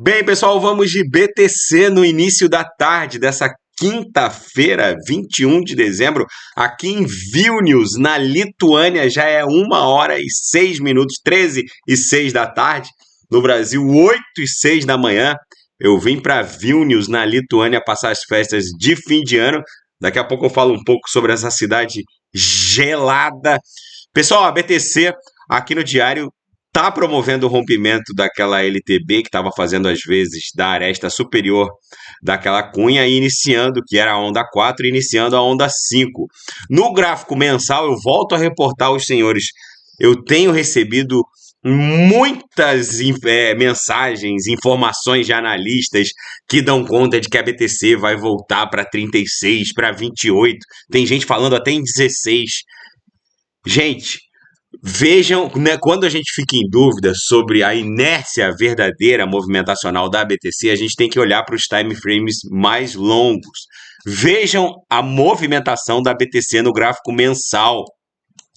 Bem, pessoal, vamos de BTC no início da tarde dessa quinta-feira, 21 de dezembro, aqui em Vilnius, na Lituânia, já é 1h06, 13h06 da tarde. No Brasil, 8h06 da manhã. Eu vim para Vilnius, na Lituânia, passar as festas de fim de ano. Daqui a pouco eu falo um pouco sobre essa cidade gelada. Pessoal, a BTC aqui no Diário está promovendo o rompimento daquela LTB que estava fazendo às vezes da aresta superior daquela cunha e iniciando, que era a onda 4, iniciando a onda 5. No gráfico mensal, eu volto a reportar aos senhores, eu tenho recebido muitas mensagens, informações de analistas que dão conta de que a BTC vai voltar para 36, para 28, tem gente falando até em 16. Gente, vejam, né, quando a gente fica em dúvida sobre a inércia verdadeira movimentacional da BTC, a gente tem que olhar para os time frames mais longos. Vejam a movimentação da BTC no gráfico mensal.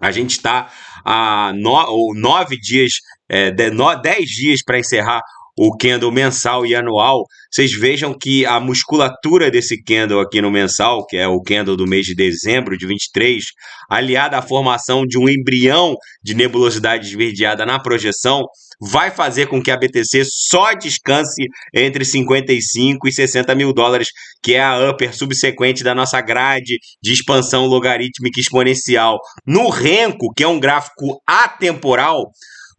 A gente está a 9 dias, 10 dias para encerrar o candle mensal e anual. Vocês vejam que a musculatura desse candle aqui no mensal, que é o candle do mês de dezembro de 23, aliada à formação de um embrião de nebulosidade esverdeada na projeção, vai fazer com que a BTC só descanse entre 55 e 60 mil dólares, que é a upper subsequente da nossa grade de expansão logarítmica exponencial. No Renko, que é um gráfico atemporal,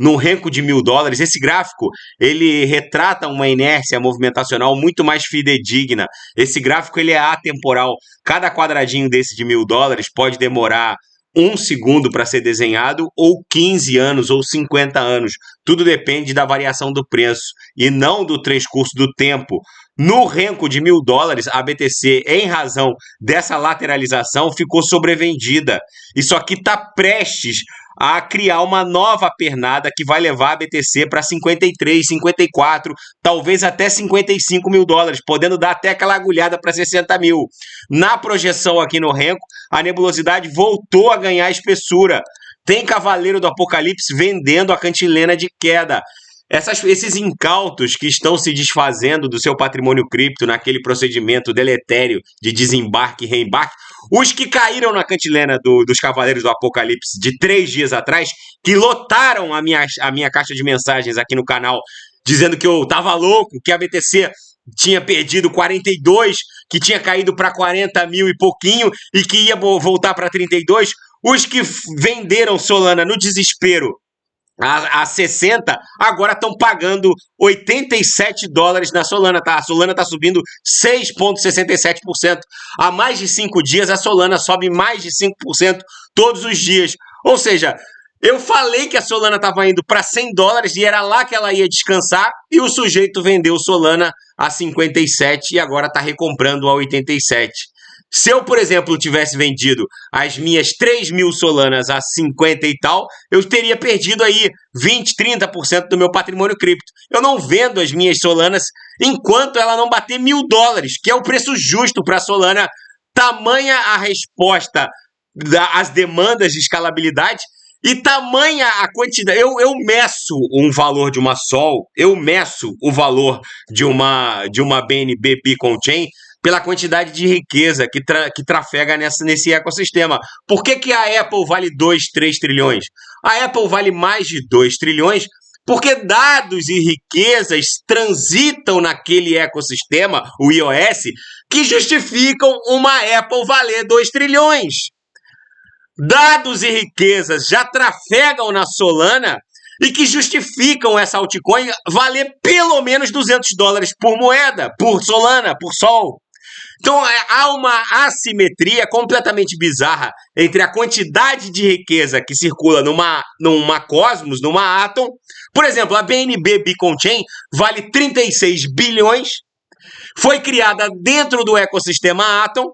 no Renko de $1.000, esse gráfico ele retrata uma inércia movimentacional muito mais fidedigna. Esse gráfico ele é atemporal. Cada quadradinho desse de $1.000 pode demorar 1 segundo para ser desenhado, ou 15 anos, ou 50 anos. Tudo depende da variação do preço e não do transcurso do tempo. No Renko de $1.000, a BTC, em razão dessa lateralização, ficou sobrevendida. Isso aqui está prestes a criar uma nova pernada que vai levar a BTC para 53, 54, talvez até 55 mil dólares, podendo dar até aquela agulhada para 60 mil. Na projeção aqui no Renko, a nebulosidade voltou a ganhar espessura. Tem Cavaleiro do Apocalipse vendendo a cantilena de queda. Esses incautos que estão se desfazendo do seu patrimônio cripto naquele procedimento deletério de desembarque e reembarque, os que caíram na cantilena dos Cavaleiros do Apocalipse de 3 dias atrás, que lotaram a minha caixa de mensagens aqui no canal, dizendo que eu tava louco, que a BTC tinha perdido 42, que tinha caído para 40 mil e pouquinho e que ia voltar para 32, os que venderam Solana no desespero a 60, agora estão pagando $87 na Solana, tá? A Solana está subindo 6,67%. Há mais de 5 dias, a Solana sobe mais de 5% todos os dias. Ou seja, eu falei que a Solana estava indo para $100 e era lá que ela ia descansar, e o sujeito vendeu Solana a 57 e agora está recomprando a 87. Se eu, por exemplo, tivesse vendido as minhas 3 mil Solanas a 50 e tal, eu teria perdido aí 20, 30% do meu patrimônio cripto. Eu não vendo as minhas Solanas enquanto ela não bater $1.000, que é o preço justo para a Solana. Tamanha a resposta às demandas de escalabilidade e tamanha a quantidade. Eu meço um valor de uma Sol, eu meço o valor de uma BNB Beacon Chain pela quantidade de riqueza que trafega nesse ecossistema. Por que a Apple vale 2, 3 trilhões? A Apple vale mais de 2 trilhões porque dados e riquezas transitam naquele ecossistema, o iOS, que justificam uma Apple valer 2 trilhões. Dados e riquezas já trafegam na Solana e que justificam essa altcoin valer pelo menos $200 por moeda, por Solana, por Sol. Então, há uma assimetria completamente bizarra entre a quantidade de riqueza que circula numa Cosmos, numa Atom. Por exemplo, a BNB Beacon Chain vale 36 bilhões, foi criada dentro do ecossistema Atom,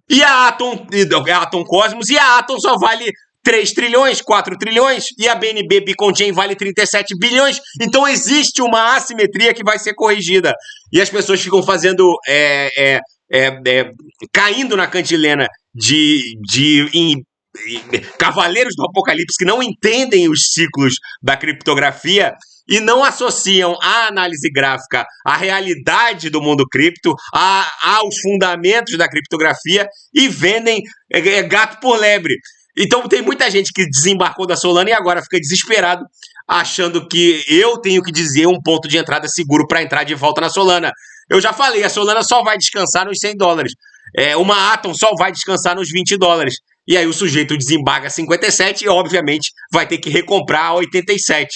e a Atom Cosmos, e a Atom só vale 3 trilhões, 4 trilhões, e a BNB Beacon Chain vale 37 bilhões. Então existe uma assimetria que vai ser corrigida. E as pessoas ficam fazendo... caindo na cantilena de cavaleiros do apocalipse que não entendem os ciclos da criptografia e não associam a análise gráfica à realidade do mundo cripto, aos fundamentos da criptografia e vendem gato por lebre. Então tem muita gente que desembarcou da Solana e agora fica desesperado, achando que eu tenho que dizer um ponto de entrada seguro para entrar de volta na Solana. Eu já falei, a Solana só vai descansar nos $100. Uma Atom só vai descansar nos $20. E aí o sujeito desembarga 57 e, obviamente, vai ter que recomprar a 87.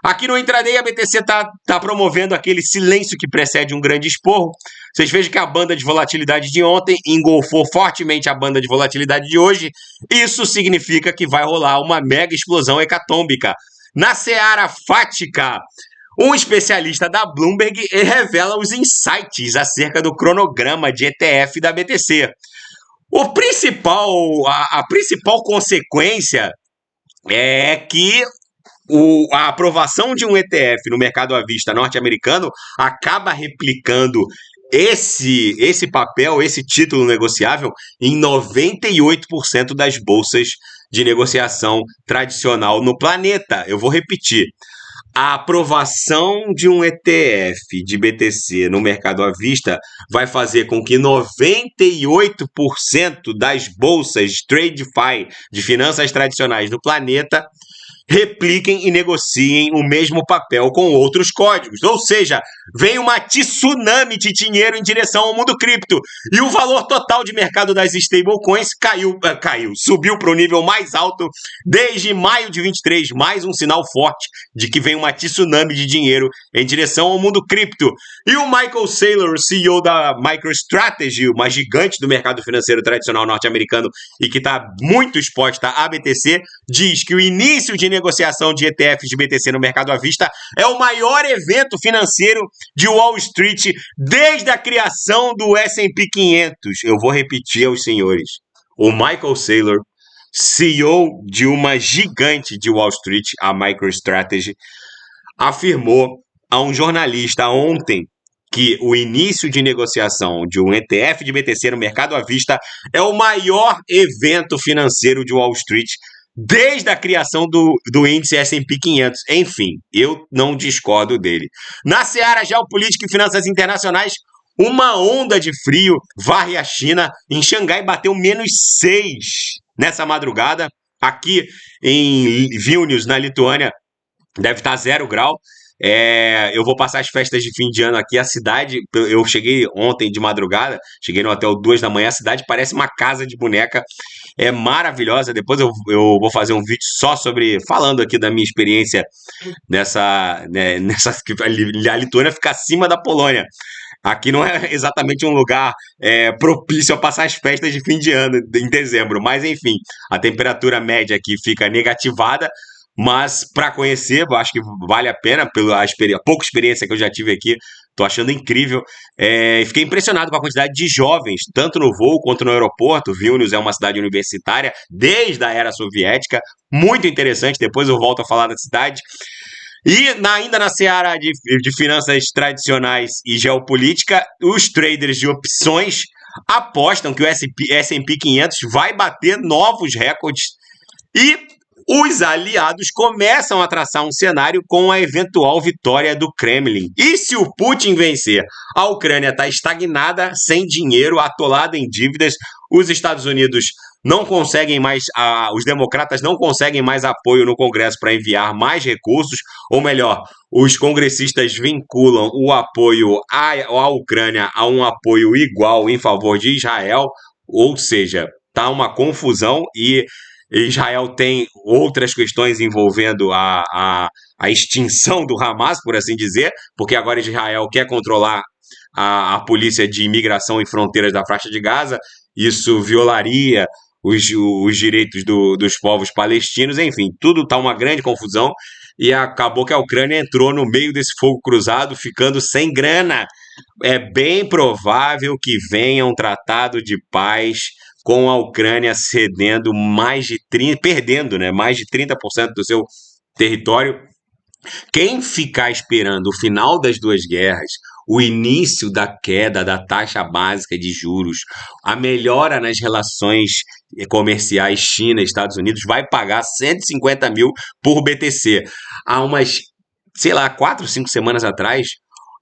Aqui no intraday, a BTC tá promovendo aquele silêncio que precede um grande esporro. Vocês vejam que a banda de volatilidade de ontem engolfou fortemente a banda de volatilidade de hoje. Isso significa que vai rolar uma mega explosão hecatômbica. Na seara fática, um especialista da Bloomberg revela os insights acerca do cronograma de ETF da BTC. A principal consequência é que a aprovação de um ETF no mercado à vista norte-americano acaba replicando esse papel, esse título negociável em 98% das bolsas de negociação tradicional no planeta. Eu vou repetir. A aprovação de um ETF de BTC no mercado à vista vai fazer com que 98% das bolsas TradeFi de finanças tradicionais do planeta repliquem e negociem o mesmo papel com outros códigos. Ou seja, vem uma tsunami de dinheiro em direção ao mundo cripto. E o valor total de mercado das stablecoins subiu para o nível mais alto desde maio de 23. Mais um sinal forte de que vem uma tsunami de dinheiro em direção ao mundo cripto. E o Michael Saylor, CEO da MicroStrategy, uma gigante do mercado financeiro tradicional norte-americano e que está muito exposta à BTC, diz que o início de negociação de ETFs de BTC no mercado à vista é o maior evento financeiro de Wall Street desde a criação do S&P 500. Eu vou repetir aos senhores. O Michael Saylor, CEO de uma gigante de Wall Street, a MicroStrategy, afirmou a um jornalista ontem que o início de negociação de um ETF de BTC no mercado à vista é o maior evento financeiro de Wall Street desde a criação do índice S&P 500. Enfim, eu não discordo dele. Na seara geopolítica e finanças internacionais, uma onda de frio varre a China. Em Xangai bateu -6 nessa madrugada. Aqui em Vilnius, na Lituânia, deve estar 0 grau. Eu vou passar as festas de fim de ano aqui. A cidade, eu cheguei ontem de madrugada, cheguei no hotel 2 da manhã, a cidade parece uma casa de boneca, é maravilhosa. Depois eu vou fazer um vídeo só falando aqui da minha experiência nessa a Lituânia fica acima da Polônia. Aqui não é exatamente um lugar propício a passar as festas de fim de ano em dezembro, mas enfim, a temperatura média aqui fica negativada. Mas para conhecer, eu acho que vale a pena, pela pouca experiência que eu já tive aqui, tô achando incrível. Fiquei impressionado com a quantidade de jovens, tanto no voo quanto no aeroporto. Vilnius é uma cidade universitária desde a era soviética, muito interessante, depois eu volto a falar da cidade. E ainda na seara de finanças tradicionais e geopolítica, os traders de opções apostam que o S&P 500 vai bater novos recordes e os aliados começam a traçar um cenário com a eventual vitória do Kremlin. E se o Putin vencer? A Ucrânia está estagnada, sem dinheiro, atolada em dívidas. Os Estados Unidos não conseguem mais, os democratas não conseguem mais apoio no Congresso para enviar mais recursos, ou melhor, os congressistas vinculam o apoio à Ucrânia a um apoio igual em favor de Israel, ou seja, está uma confusão e Israel tem outras questões envolvendo a extinção do Hamas, por assim dizer, porque agora Israel quer controlar a polícia de imigração e fronteiras da faixa de Gaza. Isso violaria os direitos dos povos palestinos. Enfim, tudo está uma grande confusão e acabou que a Ucrânia entrou no meio desse fogo cruzado, ficando sem grana. É bem provável que venha um tratado de paz com a Ucrânia cedendo perdendo, né, mais de 30% do seu território. Quem ficar esperando o final das duas guerras, o início da queda da taxa básica de juros, a melhora nas relações comerciais China e Estados Unidos, vai pagar 150 mil por BTC. Há umas sei lá, 4, 5 semanas atrás,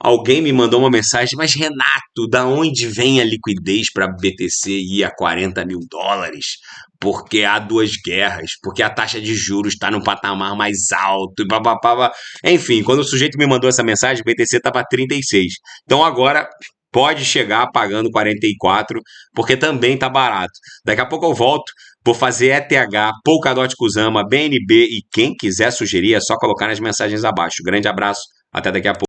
alguém me mandou uma mensagem, mas Renato, da onde vem a liquidez para BTC ir a 40 mil dólares? Porque há duas guerras, porque a taxa de juros está no patamar mais alto, e bababá. Enfim, quando o sujeito me mandou essa mensagem, o BTC estava 36. Então agora pode chegar pagando 44, porque também tá barato. Daqui a pouco eu volto. Vou fazer ETH, Polkadot Kusama, BNB e quem quiser sugerir é só colocar nas mensagens abaixo. Grande abraço, até daqui a pouco.